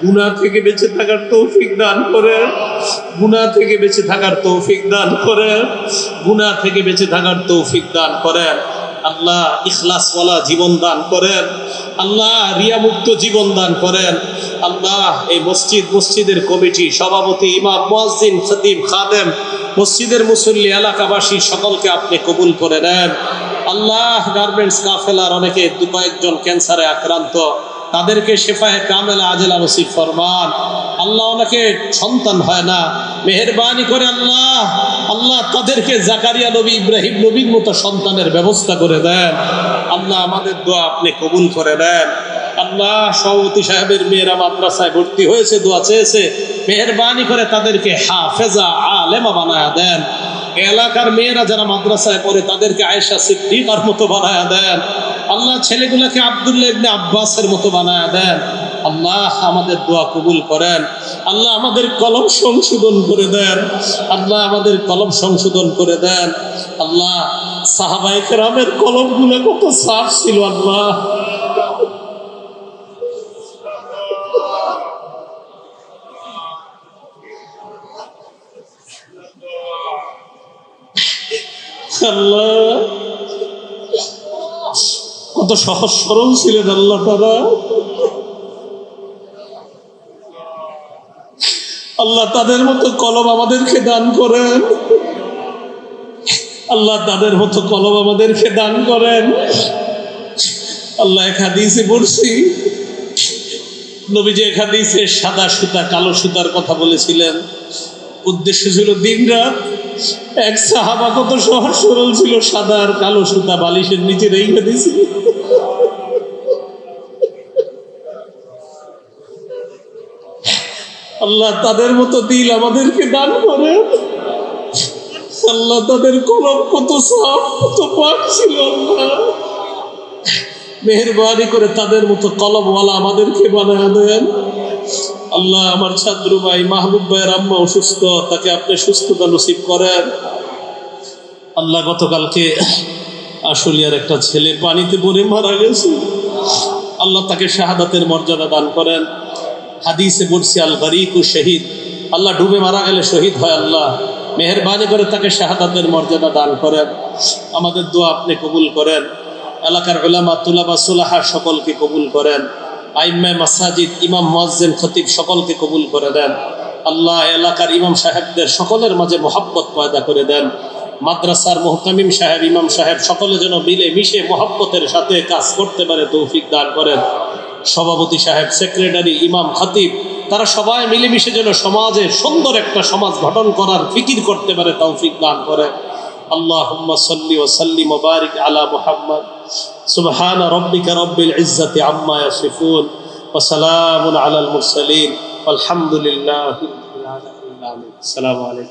গুনাহ থেকে বেঁচে থাকার তৌফিক দান করেন, গুনাহ থেকে বেঁচে থাকার তৌফিক দান করেন, গুনাহ থেকে বেঁচে থাকার তৌফিক দান করেন। আল্লাহ ইখলাসওয়ালা জীবন দান করেন, আল্লাহ রিয়ামুক্ত জীবন দান করেন। আল্লাহ এই মসজিদের কমিটি, সভাপতি, ইমাম, মুয়াজ্জিন, খতিব, খাদেম, মসজিদের মুসল্লি, এলাকাবাসী সকলকে আপনি কবুল করে নেন। আল্লাহ গার্মেন্টস কাফেলার অনেকে কয়েকজন ক্যান্সারে আক্রান্ত, তাদেরকে শেফায়ে কামেলা আজেলা নসিব ফরমান। আল্লাহ ওনাকে সন্তান হয় না, মেহেরবানি করে আল্লাহ তাদেরকে জাকারিয়া নবী, ইব্রাহিম নবীর মতো সন্তানের ব্যবস্থা করে দেন। আল্লাহ আমাদের দোয়া আপনি কবুল করে নেন। আল্লাহ সভাপতি সাহেবের মেয়েরা মাদ্রাসায় ভর্তি হয়েছে, দোয়া চেয়েছে, মেহেরবানি করে তাদেরকে হাফেজা আলেমা বানায়া দেন। এলাকার মেয়েরা যারা মাদ্রাসায় পড়ে তাদেরকে আয়েশা সিদ্দিকার মতো বানায়া দেন। আল্লাহ ছেলেগুলোকে আব্দুল্লাহ ইবনে আব্বাসের মতো বানায়া দেন। আল্লাহ আমাদের দোয়া কবুল করেন। আল্লাহ আমাদের কলম সংশোধন করে দেন। আল্লাহ আমাদের কলম সংশোধন করে দেন। আল্লাহ সাহাবায়ে কেরামের কলমগুলো কত সাফ ছিল আল্লাহ। আল্লাহ কত সহজ সরল ছিলেন আল্লাহ তারা। আল্লাহ তাদের মতো কলম আমাদেরকে দান করেন। আল্লাহ তাদের মতো কলম আমাদেরকে দান করেন। আল্লাহ এক হাদিসে পড়ছি, নবীজি এক হাদিসে সাদা সুতা কালো সুতার কথা বলেছিলেন। উদ্দেশ্য ছিল দিন রাত। এক সাহাবা কত সহজ সরল ছিল, সাদা আর কালো সুতা বালিশের নিচে রেখে দিয়েছিল। আল্লাহ তাদের মতো দিল আমাদেরকে দান করেন। আল্লাহ তাদের কলম কত সাফ কত পাক ছিল। আল্লাহ মেহেরবানি করে তাদের মতো কলমওয়ালা আমাদেরকে বানায় দেন। আল্লাহ আমার ছাত্র ভাই মাহবুব ভাইয়ের আম্মা অসুস্থ, তাকে আপনি সুস্থতা নসিব করেন। আল্লাহ গতকালকে আশুলিয়ার একটা ছেলে পানিতে পড়ে মারা গেছে, আল্লাহ তাকে শাহাদাতের মর্যাদা দান করেন। হাদিসে পড়ছি আল গরিকু শহীদ, আল্লাহ ডুবে মারা গেলে শহীদ হয়। আল্লাহ মেহেরবানি করে তাকে শাহাদাতের মর্যাদা দান করেন। আমাদের দোয়া আপনি কবুল করেন। এলাকার উলামা তুলাবা সুলাহা সকলকে কবুল করেন। আইম্মা মাসাজিদ ইমাম মুয়াজ্জিন খতিব সকলকে কবুল করে দেন। আল্লাহ এলাকার ইমাম সাহেবদের সকলের মাঝে মোহাব্বত পয়দা করে দেন। মাদ্রাসার মুহতামিম সাহেব ইমাম সাহেব সকলে যেন মিলে মিশে মোহাব্বতের সাথে কাজ করতে পারে তৌফিক দান করেন। সভাপতি সাহেব, সেক্রেটারি, ইমাম, খতিব তারা সবাই মিলেমিশে যেন সমাজে সুন্দর একটা সমাজ গঠন করার ফিকির করতে পারে তৌফিক দান করে। আল্লাহুম্মা সাল্লি ওয়া সাল্লিম ওয়া বারিক আলা মুহাম্মদ। সুবহানা রাব্বিকা রাব্বিল ইজ্জাতি আম্মা ইয়াসিফুন ওয়া সালামুন আলাল মুরসালিন ওয়ালহামদুলিল্লাহি রাব্বিল আলামিন। আসসালামু আলাইকুম।